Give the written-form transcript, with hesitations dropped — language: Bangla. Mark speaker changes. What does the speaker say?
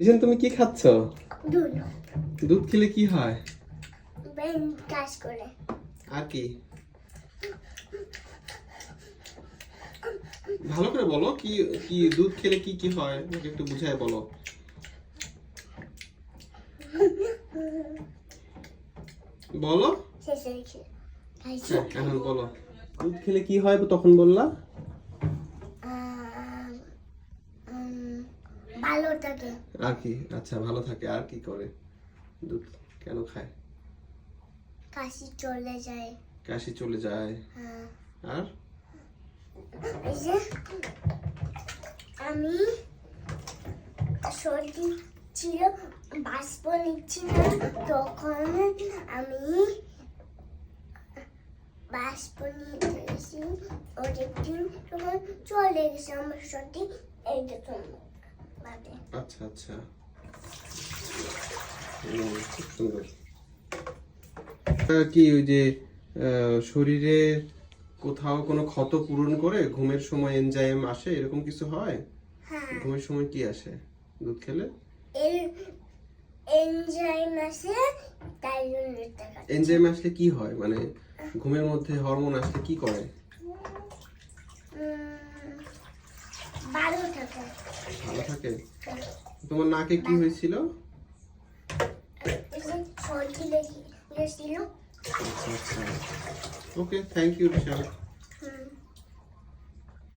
Speaker 1: রিশান, তুমি কি খাচ্ছ?
Speaker 2: দুধ।
Speaker 1: দুধ খেলে কি হয়?
Speaker 2: ব্রেন কাজ করে।
Speaker 1: আর কি? ভালো করে বলো, কি কি দুধ খেলে কি কি হয়, আমাকে একটু বুঝায় বলো। বলো।
Speaker 2: শেষে রেখে
Speaker 1: হ্যাঁ, এখন বলো দুধ খেলে কি হয় তখন বললা।
Speaker 2: ভালো থাকে।
Speaker 1: আর কি? আচ্ছা, ভালো থাকে। আর কি করে? দুধ কেন খায়?
Speaker 2: কাশি চলে যায়।
Speaker 1: কাশি চলে যায়।
Speaker 2: হ্যাঁ।
Speaker 1: আর
Speaker 2: এই যে আমি সর্দি ছিল, বাষ্প নিচ্ছি না, তখন আমি বাষ্প নিতে গেছি, ওটা একটু তখন চলে গেছে আমার সর্দি। এই দেখুন বাদে।
Speaker 1: আচ্ছা আচ্ছা, খুব সুন্দর। কি ওই যে শরীরে কোথাও কোনো ক্ষত পূরণ করে ঘুমের সময় এনজাইম আসে, এরকম কিছু হয়?
Speaker 2: হ্যাঁ,
Speaker 1: ঘুমের সময় কি আসে দুধ খেলে?
Speaker 2: এনজাইম আছে, তাই জন্য দেখা যায়।
Speaker 1: এনজাইম আসলে কি হয়, মানে ঘুমের মধ্যে হরমোন আসলে কি করে?
Speaker 2: ভালো থাকে।
Speaker 1: ভালো থাকে। তোমার নাকে কি হয়েছিল?
Speaker 2: এই যে সর্দি লেগেছিল।
Speaker 1: আচ্ছা আচ্ছা, ওকে, থ্যাংক ইউ রিশান।